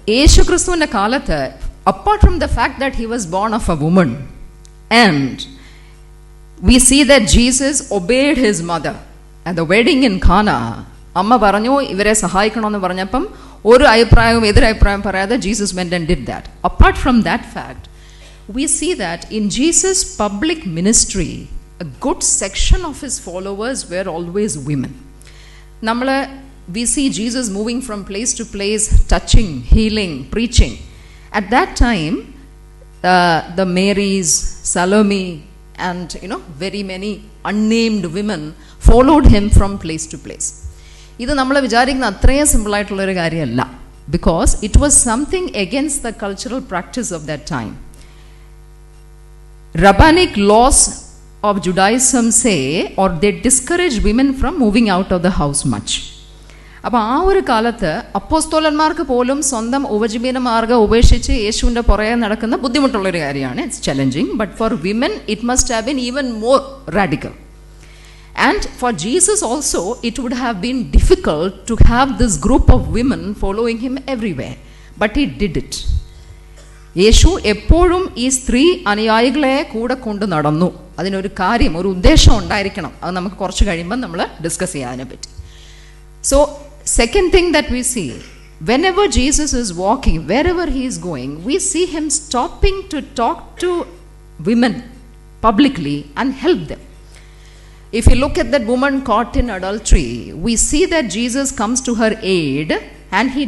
യേശുക്രിസ്തുവിൻ്റെ കാലത്ത്, apart from the fact that he was born of a woman, and we see that Jesus obeyed his mother at the wedding in Cana. അമ്മ പറഞ്ഞു ഇവരെ സഹായിക്കണമെന്ന് പറഞ്ഞപ്പം ഒരു അഭിപ്രായവും എതിരഭിപ്രായം പറയാതെ Jesus went and did that. Apart from that fact, we see that in Jesus' public ministry, a good section of his followers were always women. We see Jesus moving from place to place, touching, healing, preaching. At that time, the Marys, Salome, and very many unnamed women followed him from place to place. ഇത് നമ്മൾ വിചാരിക്കുന്ന അത്രയും സിമ്പിളായിട്ടുള്ളൊരു കാര്യമല്ല, because it was something against the cultural practice of that time. Rabbinic laws of Judaism say, or they discourage women from moving out of the house much. അപ്പോൾ ആ ഒരു കാലത്ത് അപ്പോസ്തലന്മാർക്ക് പോലും സ്വന്തം ഉപജീവന മാർഗ്ഗം ഉപേക്ഷിച്ച് യേശുവിൻ്റെ പുറകെ നടക്കുന്ന ബുദ്ധിമുട്ടുള്ളൊരു കാര്യമാണ്. It's challenging, but for women it must have been even more radical. And for Jesus also it would have been difficult to have this group of women following him everywhere, but he did it. Yeshu എപ്പോഴും ഈ സ്ത്രീ അനുയായികളെ കൂടെ കൊണ്ട് നടന്നു. അതിനൊരു കാര്യം, ഒരു ഉദ്ദേശം ഉണ്ടായിരിക്കണം. അത് നമുക്ക് കുറച്ച് കഴിയുമ്പോൾ നമ്മൾ ഡിസ്കസ് ചെയ്യാതിനെ പറ്റി. So, second thing that we see, whenever Jesus is walking, wherever he is going, we see him stopping to talk to women publicly and help them. If you look at that woman caught in adultery, we see that Jesus comes to her aid and he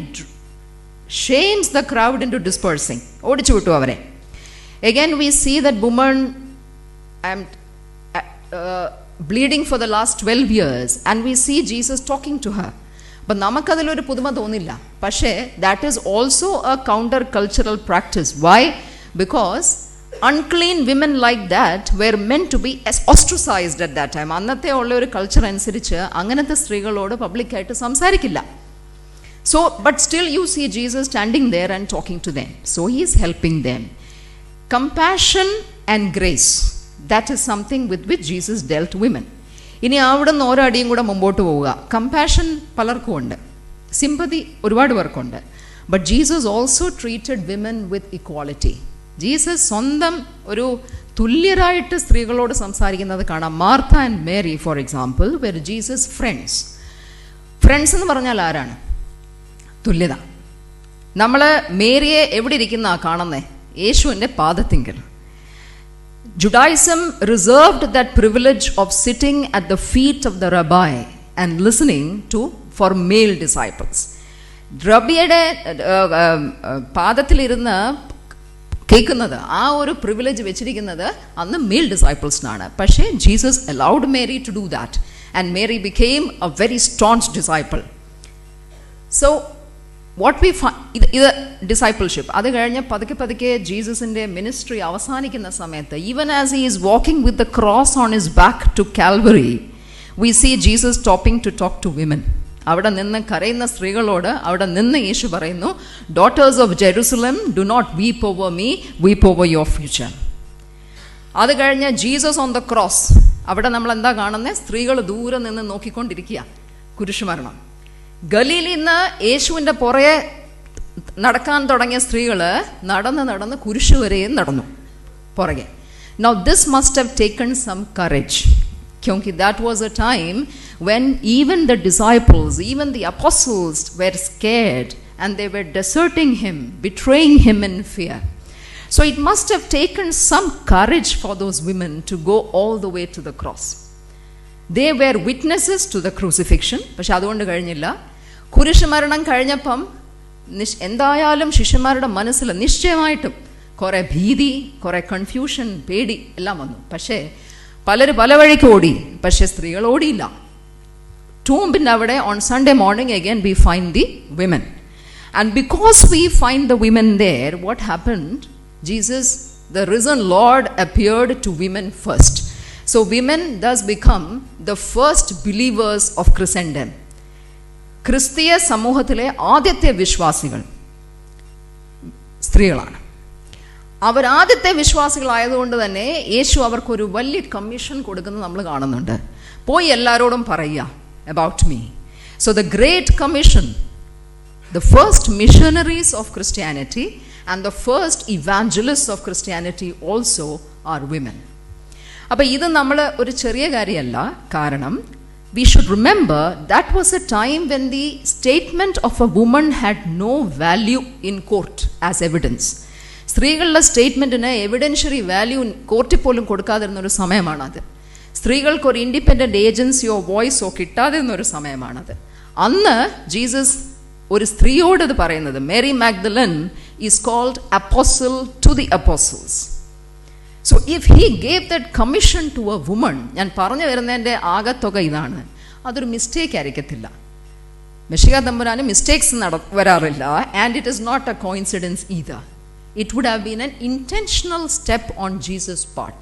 shames the crowd into dispersing. Odichu vittu avare. Again we see that woman bleeding for the last 12 years and we see Jesus talking to her. But namakadilloru puduma thonilla. പക്ഷേ that is also a counter cultural practice. Why? Because unclean women like that were meant to be ostracized at that time. അന്നത്തെ ഉള്ള ഒരു culture അനുസരിച്ച് അങ്ങനത്തെ സ്ത്രീകളോട് പബ്ലിക്കായിട്ട് സംസാരിക്കില്ല. So, but still you see Jesus standing there and talking to them. So he is helping them. Compassion and grace, that is something with which Jesus dealt women. ഇനി അവിടെ നിന്ന് ഓരോ അടിയും കൂടെ മുമ്പോട്ട് പോവുക. കമ്പാഷൻ പലർക്കും ഉണ്ട്, സിമ്പതി ഒരുപാട് പേർക്കുണ്ട്. But Jesus also treated women with equality. Jesus സ്വന്തം ഒരു തുല്യരായിട്ട് സ്ത്രീകളോട് സംസാരിക്കുന്നത് കാണാം. Martha and Mary for example were Jesus friends. Friends എന്ന് പറഞ്ഞാൽ ആരാണ്? തുല്യത. നമ്മൾ മേരിയെ എവിടെ ഇരിക്കുന്ന കാണുന്നേ? യേശുവിൻ്റെ പാദത്തിങ്കൽ. Judaism reserved that privilege of sitting at the feet of the rabbi and listening for male disciples. റബിയുടെ പാദത്തിലിരുന്ന് കേൾക്കുന്നത്, ആ ഒരു പ്രിവിലേജ് വെച്ചിരിക്കുന്നത് അന്ന് മെയിൽ ഡിസൈപ്പിൾസിനാണ്. പക്ഷേ Jesus allowed Mary to do that and Mary became a very staunch disciple. So what we find, ഇത് discipleship. അത് കഴിഞ്ഞ് പതുക്കെ പതുക്കെ ജീസസിൻ്റെ മിനിസ്ട്രി അവസാനിക്കുന്ന സമയത്ത്, even as he is walking with the cross on his back to Calvary, we see Jesus stopping to talk to women. അവിടെ നിന്ന് കരയുന്ന സ്ത്രീകളോട് അവിടെ നിന്ന് യേശു പറയുന്നു, daughters of Jerusalem, do not weep over me, weep over your future. അത് കഴിഞ്ഞ് ജീസസ് ഓൺ ദ ക്രോസ്, അവിടെ നമ്മൾ എന്താ കാണുന്നത്? സ്ത്രീകൾ ദൂരെ നിന്ന് നോക്കിക്കൊണ്ടിരിക്കുക, കുരിശുമരണം. ഗലീലിൽ നിന്ന് യേശുവിൻ്റെ പുറകെ നടക്കാൻ തുടങ്ങിയ സ്ത്രീകൾ നടന്ന് നടന്ന് കുരിശു വരെയും നടന്നു പുറകെ. Now this must have taken some courage, because that was a time when even the disciples, even the apostles were scared and they were deserting him, betraying him in fear. So it must have taken some courage for those women to go all the way to the cross. They were witnesses to the crucifixion. പക്ഷെ അതുകൊണ്ട് കഴിഞ്ഞില്ല. കുരിശുമരണം കഴിഞ്ഞപ്പം എന്തായാലും ശിഷ്യന്മാരുടെ മനസ്സിൽ നിശ്ചയമായിട്ടും കുറേ ഭീതി, കുറേ കൺഫ്യൂഷൻ, പേടി എല്ലാം വന്നു. പക്ഷേ പലർ പല വഴിക്ക് ഓടി, പക്ഷേ സ്ത്രീകൾ ഓടിയില്ല. ടൂമ്പിൻ്റെ അവിടെ on Sunday morning again we find the women. And because we find the women there, what happened? Jesus, the risen Lord, appeared to women first. So women thus become the first believers of Christendom. ക്രിസ്തീയ സമൂഹത്തിലെ ആദ്യത്തെ വിശ്വാസികൾ സ്ത്രീകളാണ്. അവരാദ്യത്തെ വിശ്വാസികളായതുകൊണ്ട് തന്നെ യേശു അവർക്കൊരു വലിയ commission കൊടുക്കുന്നത് നമ്മൾ കാണുന്നുണ്ട്. പോയി എല്ലാവരോടും പറയുക about me. So the great commission The first missionaries of Christianity and the first evangelists of Christianity also are women. അപ്പോൾ ഇത് നമ്മൾ ഒരു ചെറിയ കാര്യമല്ല. കാരണം we should remember that was a time when the statement of a woman had no value in court as evidence. സ്ത്രീകളുടെ സ്റ്റേറ്റ്മെൻറ്റിന് evidentiary value കോർട്ടിൽ പോലും കൊടുക്കാതിരുന്നൊരു സമയമാണത്. സ്ത്രീകൾക്ക് ഒരു ഇൻഡിപെൻഡൻറ്റ് ഏജൻസിയോ വോയിസോ കിട്ടാതിരുന്നൊരു സമയമാണത്. അന്ന് ജീസസ് ഒരു സ്ത്രീയോട് ഇത് പറയുന്നത്, Mary Magdalene is called apostle to the apostles. So if he gave that commission to a woman, ഞാൻ പറഞ്ഞു വരുന്നതിൻ്റെ ആകത്തുക ഇതാണ്, അതൊരു മിസ്റ്റേക്ക് ആയിരിക്കത്തില്ല. മെഷിഹ തമ്പുരാന് മിസ്റ്റേക്സ് വരാറില്ല. And it is not a coincidence either. It would have been an intentional step on Jesus' part.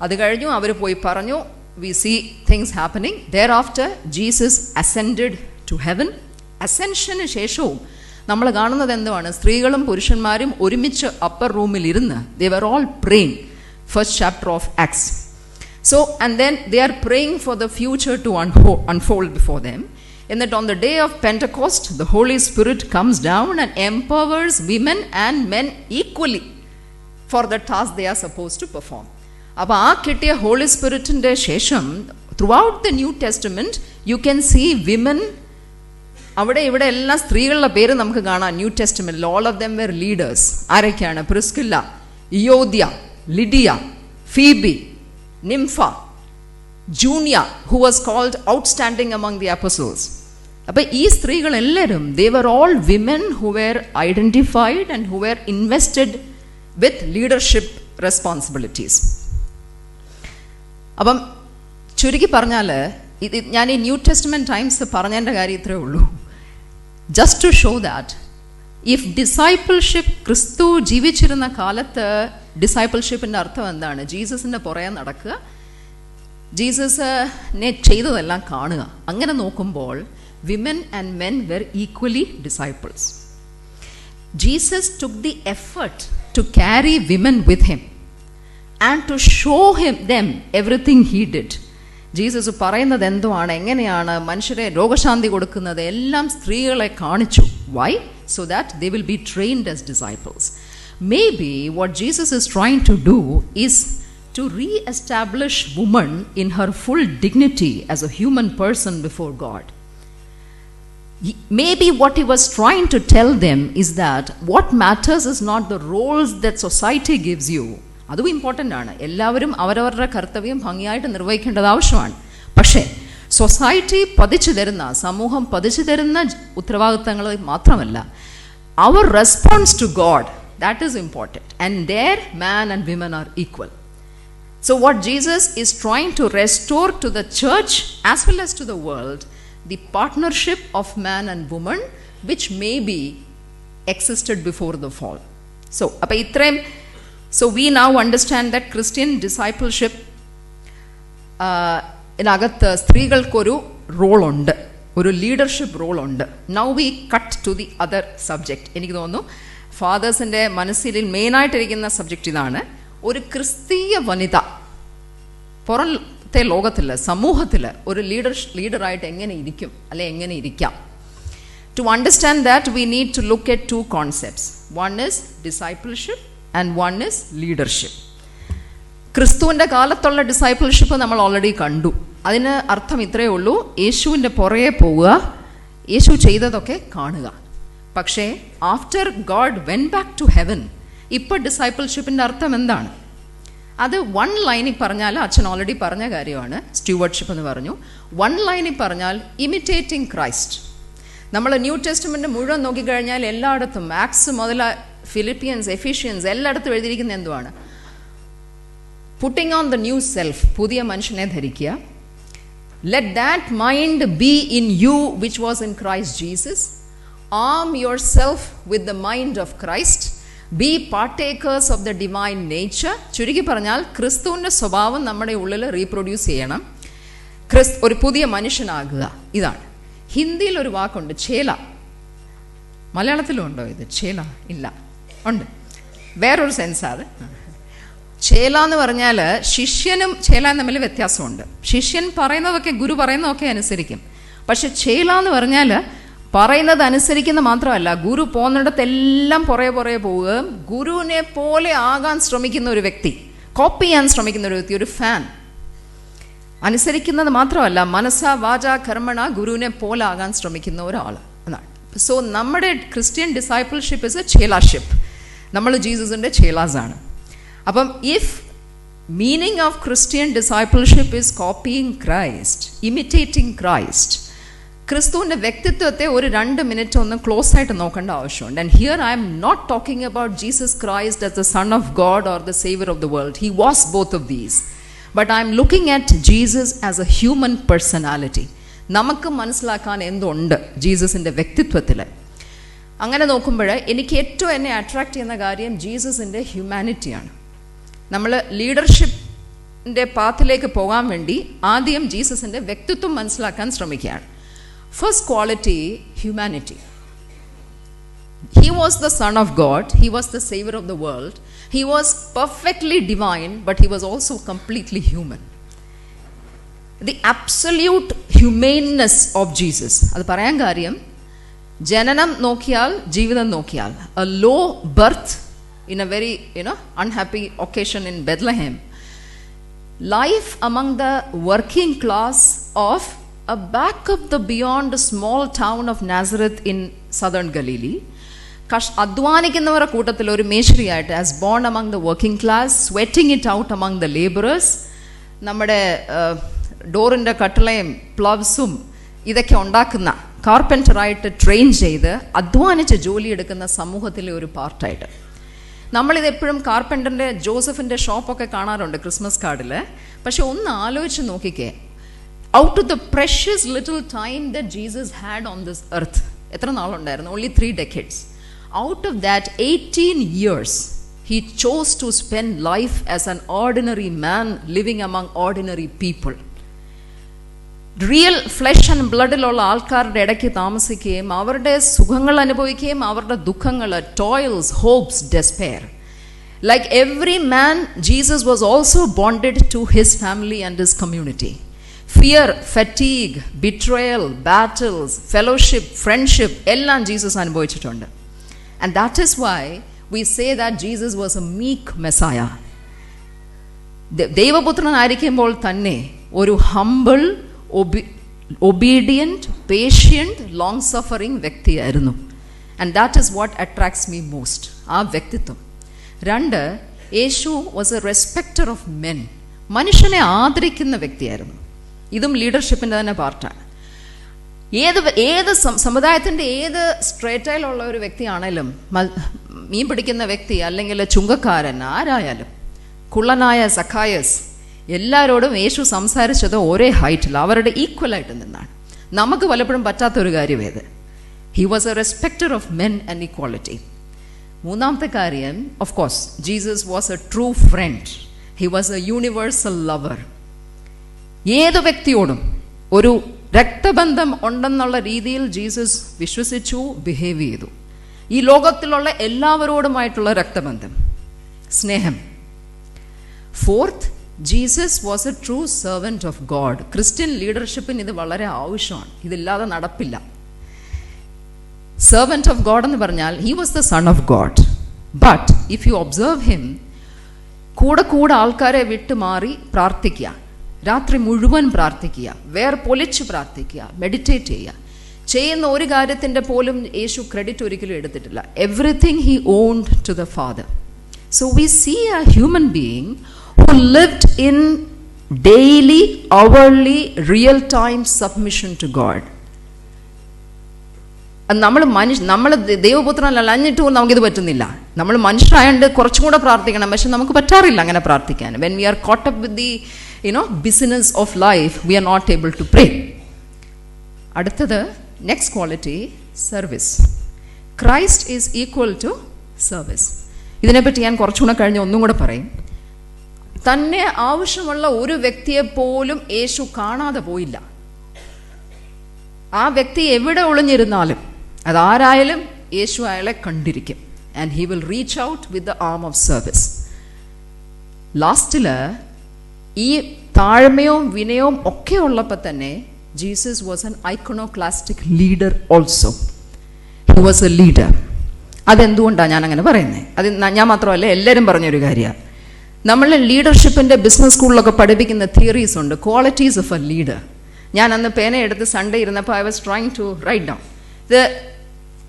അത് കഴിഞ്ഞു, അവർ പോയി പറഞ്ഞു. We see things happening. Thereafter, Jesus ascended to heaven. അസെൻഷന് ശേഷവും നമ്മൾ കാണുന്നത് എന്തുവാണ്? സ്ത്രീകളും പുരുഷന്മാരും ഒരുമിച്ച് അപ്പർ റൂമിൽ ഇരുന്ന് they were all praying. First chapter of Acts. So, and then they are praying for the future to unfold before them. എന്നിട്ട് on the day of Pentecost, the Holy Spirit comes down and empowers women and men equally for the task they are supposed to perform. അപ്പോൾ ആ കിട്ടിയ holy സ്പിരിറ്റിൻ്റെ ശേഷം throughout the New Testament you can see women. അവിടെ ഇവിടെ എല്ലാ സ്ത്രീകളുടെ പേര് നമുക്ക് കാണാം ന്യൂ ടെസ്റ്റമെൻറ്റിൽ. All of them were leaders. ആരൊക്കെയാണ്? Priscilla, Euodia, Lydia, Phoebe, Nympha, Junia, who was called outstanding among the apostles. അപ്പോൾ ഈ സ്ത്രീകളെല്ലാവരും they were all women who were identified and who were invested with leadership responsibilities. അപ്പം ചുരുക്കി പറഞ്ഞാൽ ഇത് ഞാൻ ഈ new testament times പറഞ്ഞതിൻ്റെ കാര്യം ഇത്രയേ ഉള്ളൂ. Just to show that if discipleship, ക്രിസ്തു ജീവിച്ചിരുന്ന കാലത്ത് ഡിസൈപ്പിൾഷിപ്പിൻ്റെ അർത്ഥം എന്താണ്? ജീസസിൻ്റെ പുറകെ നടക്കുക, ജീസസിനെ ചെയ്തതെല്ലാം കാണുക. അങ്ങനെ നോക്കുമ്പോൾ women and men were equally disciples. Jesus took the effort to carry women with him and to show them everything he did. Jesus പറയുന്നത് എന്തുവാണ്, എങ്ങനെയാണ് മനുഷ്യരെ രോഗശാന്തി കൊടുക്കുന്നത്, എല്ലാം സ്ത്രീകളെ കാണിച്ചു. Why? So that they will be trained as disciples. Maybe what Jesus is trying to do is to re-establish woman in her full dignity as a human person before God. Maybe what he was trying to tell them is that what matters is not the roles that society gives you. അതും important ആണ്. എല്ലാവരും അവരവരുടെ കർത്തവ്യം ഭംഗിയായിട്ട് നിർവഹിക്കേണ്ടത് ആവശ്യമാണ്. പക്ഷേ society പതിച്ചു തരുന്ന, സമൂഹം പതിച്ചു തരുന്ന ഉത്തരവാദിത്തങ്ങൾ മാത്രമല്ല, our response to God, that is important. And there man and women are equal. So what Jesus is trying to restore to the church as well as to the world, the partnership of man and woman which maybe existed before the fall. So appo itrem, so we now understand that Christian discipleship inagathe സ്ത്രീകൾക്കൊരു role ഉണ്ട്, ഒരു leadership role ഉണ്ട്. Now we cut to the other subject. എനിക്ക് തോന്നുന്നു ഫാദേഴ്സിൻ്റെ മനസ്സിൽ മെയിനായിട്ടിരിക്കുന്ന subject ഇതാണ്. ഒരു ക്രിസ്തീയ വനിത പുറത്തെ ലോകത്തിൽ, സമൂഹത്തിൽ ഒരു ലീഡറായിട്ട് എങ്ങനെ ഇരിക്കും, അല്ലെ എങ്ങനെ ഇരിക്കാം? To understand that we need to look at two concepts. One is discipleship and one is leadership. ക്രിസ്തുവിൻ്റെ കാലത്തുള്ള ഡിസൈപ്പിൾഷിപ്പ് നമ്മൾ ഓൾറെഡി കണ്ടു. അതിന് അർത്ഥം ഇത്രയേ ഉള്ളൂ, യേശുവിൻ്റെ പുറകെ പോവുക, യേശു ചെയ്തതൊക്കെ കാണുക. പക്ഷേ after God went back to heaven, ഇപ്പോൾ ഡിസൈപ്പിൾഷിപ്പിൻ്റെ അർത്ഥം എന്താണ്? അത് വൺ ലൈനിൽ പറഞ്ഞാൽ, അച്ഛൻ ഓൾറെഡി പറഞ്ഞ കാര്യമാണ്, സ്റ്റുവർഡ്ഷിപ്പ് എന്ന് പറഞ്ഞു. വൺ ലൈനിൽ പറഞ്ഞാൽ ഇമിറ്റേറ്റിംഗ് ക്രൈസ്റ്റ്. നമ്മൾ ന്യൂ ടെസ്റ്റ്മെൻറ്റ് മുഴുവൻ നോക്കിക്കഴിഞ്ഞാൽ എല്ലായിടത്തും, ആക്സ് മുതൽ ഫിലിപ്പിയൻസ്, എഫിഷ്യൻസ്, എല്ലായിടത്തും എഴുതിയിരിക്കുന്ന എന്തുവാണ്? Putting on the new self, പുതിയ മനുഷ്യനെ ധരിക്കുക. Let that mind be in you which was in Christ Jesus. Arm yourself with the mind of Christ. Be partakers of the divine nature. ചുരുക്കി പറഞ്ഞാൽ ക്രിസ്തുവിൻ്റെ സ്വഭാവം നമ്മുടെ ഉള്ളിൽ റീപ്രൊഡ്യൂസ് ചെയ്യണം, ഒരു പുതിയ മനുഷ്യനാകുക. ഇതാണ്. ഹിന്ദിയിൽ ഒരു വാക്കുണ്ട്, ചേല. മലയാളത്തിലും ഉണ്ടോ ഇത്? ചേല ഇല്ല, ഉണ്ട്, വേറൊരു സെൻസാണ്. ചേല എന്ന് പറഞ്ഞാൽ ശിഷ്യനും ചേല തമ്മിൽ വ്യത്യാസമുണ്ട്. ശിഷ്യൻ പറയുന്നതൊക്കെ, ഗുരു പറയുന്നതൊക്കെ അനുസരിക്കും. പക്ഷെ ചേല എന്ന് പറഞ്ഞാൽ പറയുന്നത് അനുസരിക്കുന്ന മാത്രമല്ല, ഗുരു പോകുന്നിടത്തെല്ലാം പുറകെ പോവുകയും ഗുരുവിനെ പോലെ ആകാൻ ശ്രമിക്കുന്ന ഒരു വ്യക്തി, കോപ്പി ചെയ്യാൻ ശ്രമിക്കുന്ന ഒരു വ്യക്തി, ഒരു ഫാൻ. അനുസരിക്കുന്നത് മാത്രമല്ല, മനസ്സ വാച കർമ്മണ ഗുരുവിനെ പോലെ ആകാൻ ശ്രമിക്കുന്ന ഒരാൾ എന്നാണ്. സോ നമ്മുടെ ക്രിസ്ത്യൻ ഡിസൈപ്പിൾഷിപ്പ് ഇസ് എ ചേലാഷിപ്പ്. നമ്മൾ ജീസസിൻ്റെ ചേലാസാണ്. അപ്പം if meaning of Christian discipleship is copying Christ, imitating Christ, ക്രിസ്തുവിൻ്റെ വ്യക്തിത്വത്തെ ഒരു 2 മിനിറ്റ് ഒന്ന് ക്ലോസ് ആയിട്ട് നോക്കേണ്ട ആവശ്യമുണ്ട്. And here I'm not talking about Jesus Christ as the son of God or the saviour of the world. He was both of these. But I'm looking at Jesus as a human personality. നമുക്ക് മനസ്സിലാക്കാൻ എന്തുണ്ട് ജീസസിൻ്റെ വ്യക്തിത്വത്തിൽ? അങ്ങനെ നോക്കുമ്പോൾ എനിക്ക് ഏറ്റവും എന്നെ attract ചെയ്യുന്ന കാര്യം ജീസസിൻ്റെ ഹ്യൂമാനിറ്റിയാണ്. നമ്മൾ ലീഡർഷിപ്പിൻ്റെ പാത്തിലേക്ക് പോകാൻ വേണ്ടി ആദ്യം ജീസസിൻ്റെ വ്യക്തിത്വം മനസ്സിലാക്കാൻ ശ്രമിക്കുകയാണ്. First quality, humanity. He was the Son of God. He was the Savior of the world. He was perfectly divine, but he was also completely human. The absolute humaneness of Jesus. അത് പറയാൻ കാര്യം, ജനനം നോക്കിയാൽ, ജീവിതം നോക്കിയാൽ, a low birth in a very unhappy occasion in Bethlehem, life among the working class of a back of the beyond a small town of Nazareth in southern Galilee, അധ്വാനിക്കുന്നവരുടെ കൂട്ടത്തിൽ ഒരു മേശരിയായിട്ട്, as born among the working class, sweating it out among the laborers, നമ്മുടെ ഡോറിൻ്റെ കട്ടളയും പ്ലവ്സും ഇതൊക്കെ ഉണ്ടാക്കുന്ന കാർപ്പൻറ്ററായിട്ട് train ചെയ്ത് അധ്വാനിച്ച് ജോലിയെടുക്കുന്ന സമൂഹത്തിലെ ഒരു പാർട്ടായിട്ട്. നമ്മളിതെപ്പോഴും കാർപ്പൻറ്ററിൻ്റെ ജോസഫിൻ്റെ ഷോപ്പൊക്കെ കാണാറുണ്ട് ക്രിസ്മസ് കാർഡിൽ. പക്ഷെ ഒന്ന് ആലോചിച്ച് നോക്കിക്കേ, out of the precious little time that Jesus had on this earth, എത്ര നാളുണ്ടായിരുന്നു? only 3 decades. Out of that 18 years he chose to spend life as an ordinary man living among ordinary people. Real flesh and ബ്ലഡിലുള്ള ആൾക്കാരുടെ ഇടയ്ക്ക് താമസിക്കുകയും അവരുടെ സുഖങ്ങൾ അനുഭവിക്കുകയും അവരുടെ ദുഃഖങ്ങൾ, toils, hopes, despair. Like every man, Jesus was also bonded to his family and his community. Fear, fatigue, betrayal, battles, fellowship, friendship, എല്ലാം ജീസസ് അനുഭവിച്ചിട്ടുണ്ട്. And that is why we say that Jesus was a meek Messiah. ദൈവപുത്രനായിരിക്കുമ്പോൾ തന്നെ ഒരു humble, obedient, patient, long suffering വ്യക്തിയായിരുന്നു. And that is what attracts me most, ആ വ്യക്തിത്വം. 2, യേശു was a respecter of men. മനുഷ്യനെ ആദരിക്കുന്ന വ്യക്തിയായിരുന്നു. ഇതും ലീഡർഷിപ്പിൻ്റെ തന്നെ പാർട്ടാണ്. ഏത് സമുദായത്തിൻ്റെ ഏത് സ്ട്രേറ്റയിലുള്ള ഒരു വ്യക്തിയാണേലും, മീൻ പിടിക്കുന്ന വ്യക്തി അല്ലെങ്കിൽ ചുങ്കക്കാരൻ, ആരായാലും, കുള്ളനായ സഖായസ്, എല്ലാവരോടും യേശു സംസാരിച്ചത് ഒരേ ഹൈറ്റിൽ, അവരുടെ ഈക്വലായിട്ട് നിന്നാണ്. നമുക്ക് പലപ്പോഴും പറ്റാത്തൊരു കാര്യം ഏത്? He was a respecter of men and equality. 3-ാമത്തെ കാര്യം, of course Jesus was a true friend. He was a universal lover. ഏത് വ്യക്തിയോടും ഒരു രക്തബന്ധം ഉണ്ടെന്നുള്ള രീതിയിൽ ജീസസ് വിശ്വസിച്ചു, ബിഹേവ് ചെയ്തു. ഈ ലോകത്തിലുള്ള എല്ലാവരോടുമായിട്ടുള്ള രക്തബന്ധം, സ്നേഹം. 4th, Jesus was a true servant of God. Christian ലീഡർഷിപ്പിന് ഇത് വളരെ ആവശ്യമാണ്, ഇതില്ലാതെ നടപ്പില്ല. സെർവൻറ്റ് ഓഫ് ഗോഡ് എന്ന് പറഞ്ഞാൽ he was the son of God. But if you observe him, കൂടെ ആൾക്കാരെ വിട്ടുമാറി പ്രാർത്ഥിക്കുക, രാത്രി മുഴുവൻ പ്രാർത്ഥിക്കുക, പൊലിച്ച് പ്രാർത്ഥിക്കുക, മെഡിറ്റേറ്റ് ചെയ്യുന്ന ഒരു കാര്യത്തിൻ്റെ പോലും യേശു ക്രെഡിറ്റ് ഒരിക്കലും എടുത്തിട്ടില്ല. Everything he owned to the father. So we see a human being who lived in daily, hourly, real-time submission to God. നമ്മൾ ദൈവപുത്രനല്ല, എന്നിട്ട് നമുക്കിത് പറ്റുന്നില്ല. നമ്മൾ മനുഷ്യരായതുകൊണ്ട് കുറച്ചും കൂടെ പ്രാർത്ഥിക്കണം, പക്ഷെ നമുക്ക് പറ്റാറില്ല അങ്ങനെ പ്രാർത്ഥിക്കാൻ. When we are caught up with the busyness of life, we are not able to pray. അടുത്തത്, next quality, service. Christ is equal to service. ഇതിനെപ്പറ്റി ഞാൻ കുറച്ചുകൂടെ കഴിഞ്ഞ് ഒന്നും കൂടെ പറയും. തന്നെ ആവശ്യമുള്ള ഒരു വ്യക്തിയെ പോലും യേശു കാണാതെ പോയില്ല. ആ വ്യക്തി എവിടെ ഒളിഞ്ഞിരുന്നാലും, അതാരായാലും യേശു അയാളെ കണ്ടിരിക്കും. And he will reach out with the arm of service. ലാസ്റ്റില് ഈ താഴ്മയും വിനയവും ഒക്കെ ഉള്ളപ്പോൾ തന്നെ Jesus was an iconoclastic leader also. He was a leader. അതെന്തുകൊണ്ടാണ് ഞാൻ അങ്ങനെ പറയുന്നത്? അത് ഞാൻ മാത്രമല്ല, എല്ലാവരും പറഞ്ഞൊരു കാര്യമാണ്. നമ്മൾ ലീഡർഷിപ്പിൻ്റെ ബിസിനസ് സ്കൂളിലൊക്കെ പഠിപ്പിക്കുന്ന തിയറീസ് ഉണ്ട്, ക്വാളിറ്റീസ് ഓഫ് എ ലീഡർ. ഞാൻ അന്ന് പേന എടുത്ത് സൺഡേ ഇരുന്നപ്പോൾ I was trying to write down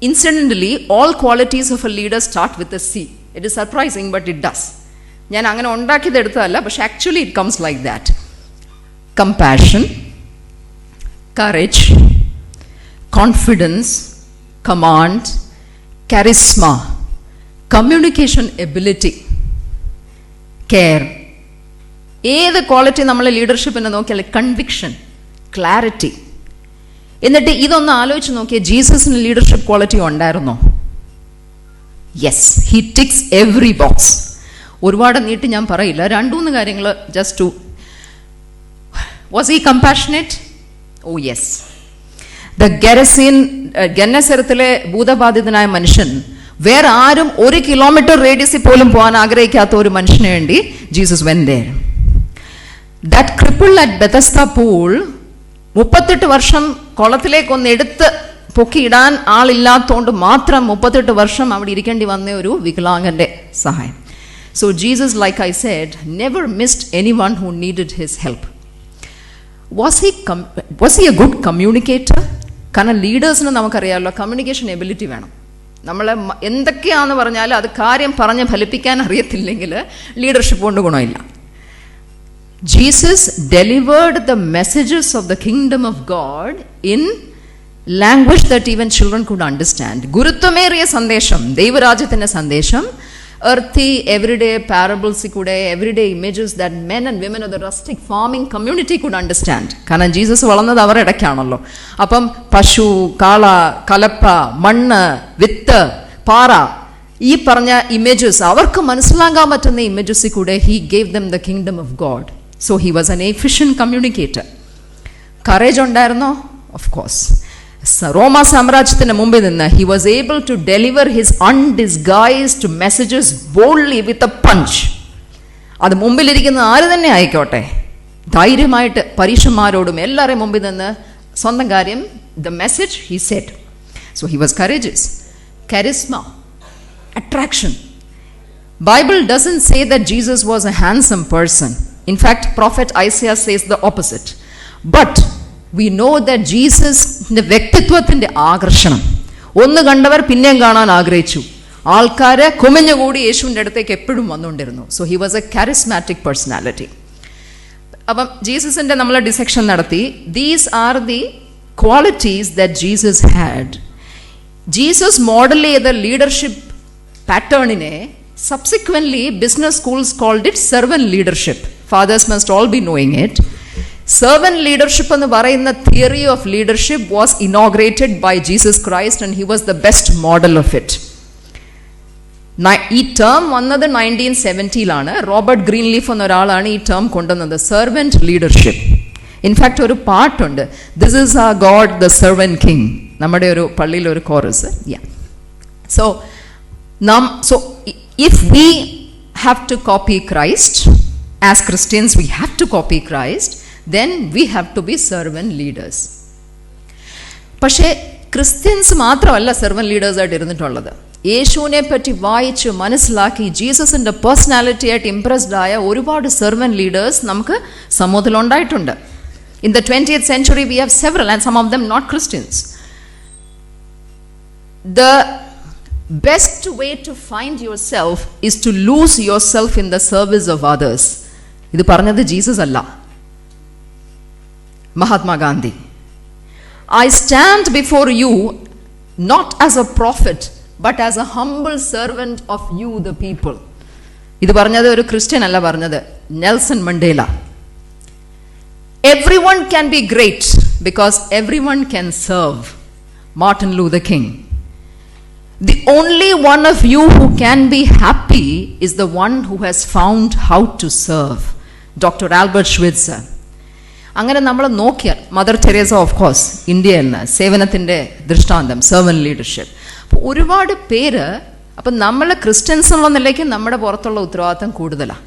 incidentally all qualities of a leader start with a C. It is surprising but it does. ഞാൻ അങ്ങനെ ഉണ്ടാക്കിയത് എടുത്തതല്ല, പക്ഷെ actually it comes like that. Compassion, courage, confidence, command, charisma, communication ability, care. ഏത് quality നമ്മൾ ലീഡർഷിപ്പിനെ നോക്കിയാൽ conviction, clarity. എന്നിട്ട് ഇതൊന്ന് ആലോചിച്ച് നോക്കിയാൽ ജീസസിന് ലീഡർഷിപ്പ് ക്വാളിറ്റി ഉണ്ടായിരുന്നോ? Yes, he ticks every box. ഒരുപാട് നീട്ടി ഞാൻ പറയില്ല, 2-3 കാര്യങ്ങൾ just two. Was he compassionate? Oh yes. ഗന്നസരത്തിലെ ഭൂതബാധിതനായ മനുഷ്യൻ, വേറെ ആരും 1 കിലോമീറ്റർ റേഡിയസിൽ പോലും പോകാൻ ആഗ്രഹിക്കാത്ത ഒരു മനുഷ്യന് വേണ്ടി Jesus went there. That cripple at Bethesda pool, 38 വർഷം കുളത്തിലേക്കൊന്ന് എടുത്ത് പൊക്കിയിടാൻ ആളില്ലാത്തതുകൊണ്ട് മാത്രം 38 വർഷം അവിടെ ഇരിക്കേണ്ടി വന്ന ഒരു വികലാംഗന്റെ സഹായം. So Jesus, like I said, never missed anyone who needed his help. Was he a good communicator? കാരണം ലീഡേഴ്സിന് നമുക്കറിയാമല്ലോ, കമ്മ്യൂണിക്കേഷൻ എബിലിറ്റി വേണം. നമ്മൾ എന്തൊക്കെയാണെന്ന് പറഞ്ഞാൽ അത് കാര്യം പറഞ്ഞ് ഫലിപ്പിക്കാൻ അറിയത്തില്ലെങ്കിൽ ലീഡർഷിപ്പ് കൊണ്ട് ഗുണമില്ല. Jesus delivered the messages of the kingdom of God in language that even children could understand. ഗുരുത്വമേറിയ സന്ദേശം, ദൈവരാജ്യത്തിൻ്റെ സന്ദേശം, earthy everyday parables കൂടെ, everyday images that men and women of the rustic farming community could understand. കാരണം Jesus വളർന്നത് അവരുടെ ഇടയ്ക്കാണല്ലോ. അപ്പം പശു, കാള, കലപ്പ, മണ്ണ്, വിത്ത്, പാറ, ഈ പറഞ്ഞ ഇമേജസ് അവർക്ക് മനസ്സിലാക്കാൻ പറ്റുന്ന ഇമേജസിൽ കൂടെ he gave them the kingdom of God. So he was an efficient communicator. Courage ഉണ്ടായിരുന്നോ? Of course. റോമ സാമ്രാജ്യത്തിന് മുമ്പിൽ നിന്ന് he was able to deliver his undisguised messages boldly with a punch. അത് മുമ്പിലിരിക്കുന്ന ആര് തന്നെ ആയിക്കോട്ടെ, ധൈര്യമായിട്ട് പരീക്ഷന്മാരോടും എല്ലാവരെയും മുമ്പിൽ നിന്ന് സ്വന്തം കാര്യം, the message he said. So he was courageous. Charisma, attraction. Bible doesn't say that Jesus was a handsome person. In fact, prophet Isaiah says the opposite. But we know that ജീസസിന്റെ വ്യക്തിത്വത്തിന്റെ ആകർഷണം, ഒന്ന് കണ്ടവർ പിന്നെയും കാണാൻ ആഗ്രഹിച്ചു. ആൾക്കാരെ കുമിഞ്ഞുകൂടി യേശുവിൻ്റെ അടുത്തേക്ക് എപ്പോഴും വന്നുകൊണ്ടിരുന്നു. So he was a charismatic personality. അപ്പം ജീസസിന്റെ നമ്മൾ ഡിസെക്ഷൻ നടത്തി. These are the qualities that Jesus had. Jesus model ചെയ്ത ലീഡർഷിപ്പ് പാറ്റേണിനെ subsequently business schools called it servant leadership. Fathers must all be knowing it. Servant leadership എന്ന് പറയുന്ന theory of leadership was inaugurated by Jesus Christ and he was the best model of it. ഈ term വന്നത് 1970-ലാണ്. Robert Greenleaf എന്ന ഒരാളാണ് ഈ term കൊണ്ടുവന്നത്, servant leadership. In fact ഒരു പാട്ടുണ്ട്, this is our God the servant king, നമ്മുടെ ഒരു പള്ളിയിൽ ഒരു chorus. So if we have to copy Christ as Christians, we have to copy Christ, then we have to be servant leaders. പക്ഷേ Christians മാത്രമല്ല servant leaders ആയിട്ട് ഇരുന്നിട്ടുള്ളത്. യേശുവിനെ പറ്റി വായിച്ച് മനസ്സിലാക്കി ജീസസിന്റെ പേഴ്സണാലിറ്റി ആയിട്ട് ഇംപ്രസ്ഡ് ആയ ഒരുപാട് സെർവന്റ് ലീഡേഴ്സ് നമുക്ക് സമൂഹത്തിൽ ഉണ്ടായിട്ടുണ്ട്. In the 20th century we have several, and some of them not Christians. The best way to find yourself is to lose yourself in the service of others. ഇത് പറഞ്ഞത് Jesus അല്ല, Mahatma Gandhi. I stand before you not as a prophet but as a humble servant of you the people. ഇത് പറഞ്ഞത് ഒരു Christian അല്ല പറഞ്ഞത്, Nelson Mandela. Everyone can be great because everyone can serve. Martin Luther King. The only one of you who can be happy is the one who has found how to serve. Dr. Albert Schweitzer. അങ്ങനെ നമ്മൾ നോക്കിയാൽ mother Teresa of course ഇന്ത്യയിൽ നിന്ന് സേവനത്തിൻ്റെ ദൃഷ്ടാന്തം, servant leadership. അപ്പോൾ ഒരുപാട് പേര്. അപ്പം നമ്മൾ ക്രിസ്ത്യൻസ് എന്നുള്ള നിലയ്ക്ക് നമ്മുടെ പുറത്തുള്ള ഉത്തരവാദിത്തം കൂടുതലാണ്.